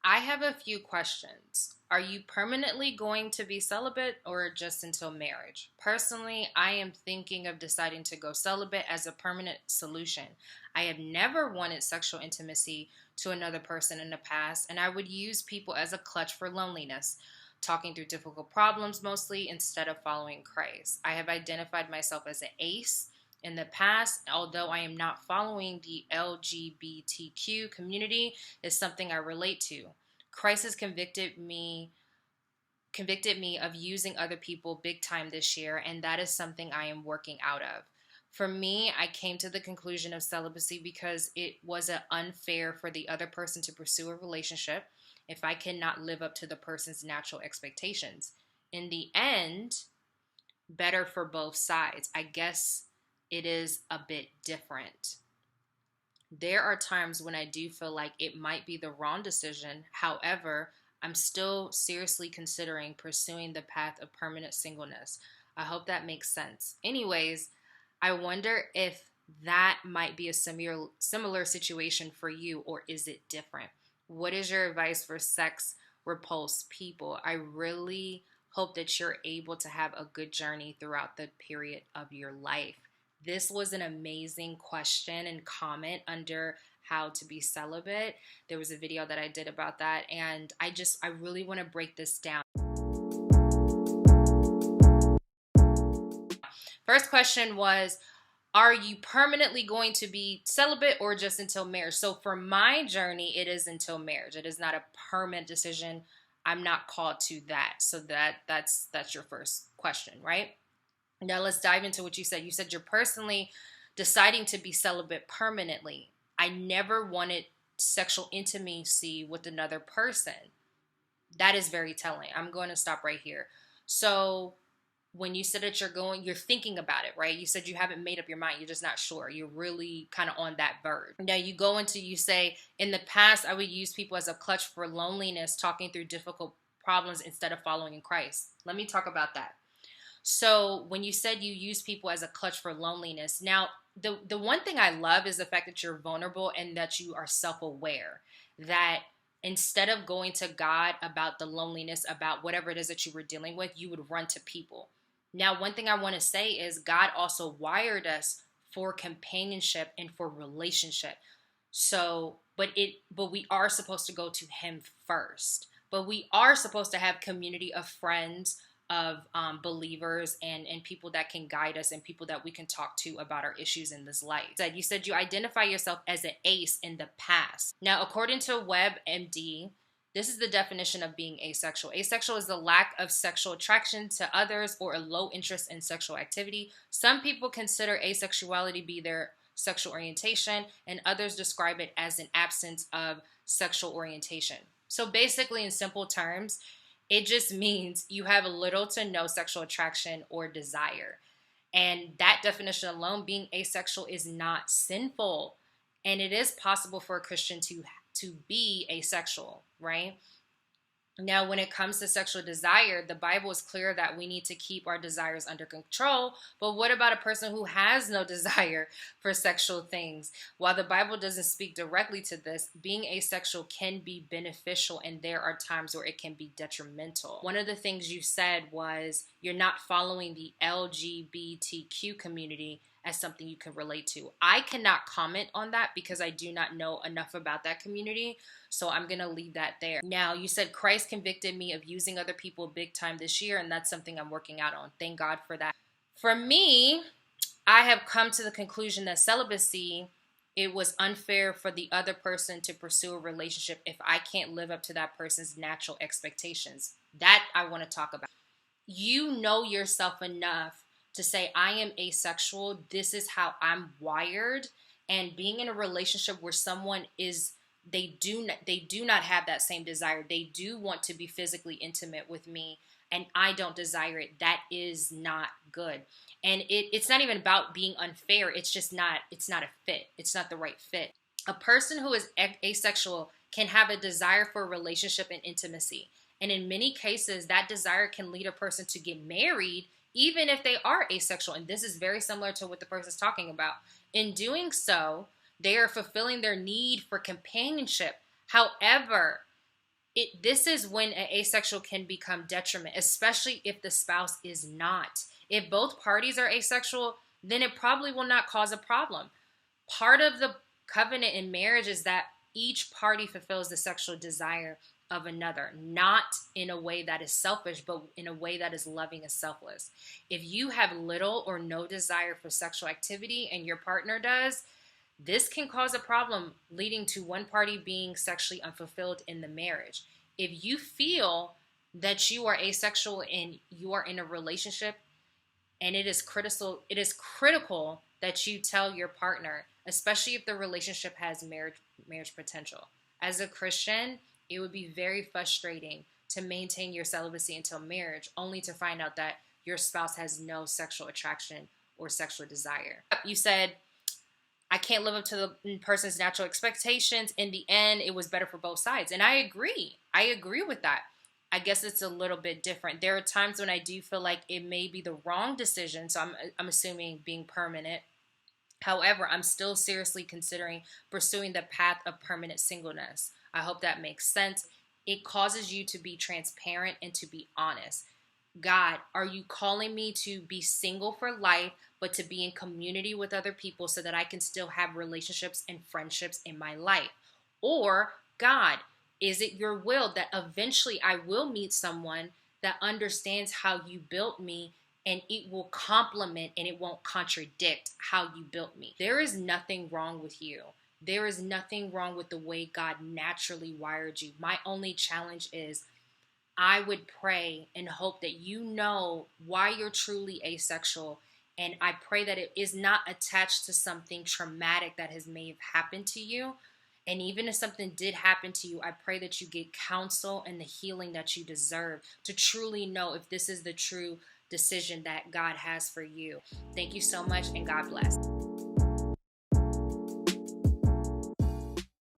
I have a few questions. Are you permanently going to be celibate or just until marriage? Personally, I am thinking of deciding to go celibate as a permanent solution. I have never wanted sexual intimacy to another person in the past, and I would use people as a clutch for loneliness, talking through difficult problems mostly instead of following Christ. I have identified myself as an ace in the past, although I am not following the LGBTQ community, is something I relate to. Christ has convicted me of using other people big time this year, and that is something I am working out of. For me, I came to the conclusion of celibacy because it was unfair for the other person to pursue a relationship if I cannot live up to the person's natural expectations. In the end, better for both sides. I guess it is a bit different. There are times when I do feel like it might be the wrong decision. However, I'm still seriously considering pursuing the path of permanent singleness. I hope that makes sense. Anyways, I wonder if that might be a similar situation for you, or is it different? What is your advice for sex repulsed people? I really hope that you're able to have a good journey throughout the period of your life. This was an amazing question and comment under how to be celibate. There was a video that I did about that, and I really want to break this down. First question was, are you permanently going to be celibate or just until marriage? So for my journey, it is until marriage. It is not a permanent decision. I'm not called to that. So that's your first question, right? Now let's dive into what you said. You said you're personally deciding to be celibate permanently. I never wanted sexual intimacy with another person. That is very telling. I'm going to stop right here. So when you said that you're thinking about it, right? You said you haven't made up your mind. You're just not sure. You're really kind of on that verge. Now you say, in the past, I would use people as a clutch for loneliness, talking through difficult problems instead of following in Christ. Let me talk about that. So when you said you use people as a clutch for loneliness, now the one thing I love is the fact that you're vulnerable and that you are self-aware, that instead of going to God about the loneliness, about whatever it is that you were dealing with, you would run to people. Now, one thing I want to say is God also wired us for companionship and for relationship. So, but we are supposed to go to him first. But we are supposed to have community of friends, of believers, and people that can guide us and people that we can talk to about our issues in this life. You said you identify yourself as an ace in the past. Now, according to WebMD, this is the definition of being asexual. Asexual is the lack of sexual attraction to others or a low interest in sexual activity. Some people consider asexuality be their sexual orientation, and others describe it as an absence of sexual orientation. So basically, in simple terms, it just means you have little to no sexual attraction or desire. And that definition alone, being asexual, is not sinful. And it is possible for a Christian to be asexual, right? Now, when it comes to sexual desire, the Bible is clear that we need to keep our desires under control. But what about a person who has no desire for sexual things? While the Bible doesn't speak directly to this, being asexual can be beneficial, and there are times where it can be detrimental. One of the things you said was you're not following the LGBTQ community as something you can relate to. I cannot comment on that because I do not know enough about that community. So I'm going to leave that there. Now, you said Christ convicted me of using other people big time this year, and that's something I'm working out on. Thank God for that. For me, I have come to the conclusion that celibacy, it was unfair for the other person to pursue a relationship if I can't live up to that person's natural expectations. That I want to talk about. You know yourself enough to say, I am asexual. This is how I'm wired. And being in a relationship where someone is, they do not have that same desire. They do want to be physically intimate with me, and I don't desire it. That is not good. And it's not even about being unfair. It's just not, it's not a fit. It's not the right fit. A person who is asexual can have a desire for a relationship and intimacy. And in many cases, that desire can lead a person to get married, even if they are asexual. And this is very similar to what the person is talking about. In doing so, they are fulfilling their need for companionship. However, This is when an asexual can become detriment, especially if the spouse is not. If both parties are asexual, then it probably will not cause a problem. Part of the covenant in marriage is that each party fulfills the sexual desire of another, not in a way that is selfish, but in a way that is loving and selfless. If you have little or no desire for sexual activity and your partner does, this can cause a problem, leading to one party being sexually unfulfilled in the marriage. If you feel that you are asexual and you are in a relationship, and it is critical that you tell your partner, especially if the relationship has marriage potential. As a Christian, it would be very frustrating to maintain your celibacy until marriage, only to find out that your spouse has no sexual attraction or sexual desire. You said, I can't live up to the person's natural expectations. In the end, it was better for both sides. And I agree. I agree with that. I guess it's a little bit different. There are times when I do feel like it may be the wrong decision. So I'm assuming being permanent. However, I'm still seriously considering pursuing the path of permanent singleness. I hope that makes sense. It causes you to be transparent and to be honest. God, are you calling me to be single for life, but to be in community with other people so that I can still have relationships and friendships in my life? Or, God, is it your will that eventually I will meet someone that understands how you built me, and it will complement and it won't contradict how you built me? There is nothing wrong with you. There is nothing wrong with the way God naturally wired you. My only challenge is I would pray and hope that you know why you're truly asexual. And I pray that it is not attached to something traumatic that may have happened to you. And even if something did happen to you, I pray that you get counsel and the healing that you deserve to truly know if this is the true decision that God has for you. Thank you so much, and God bless.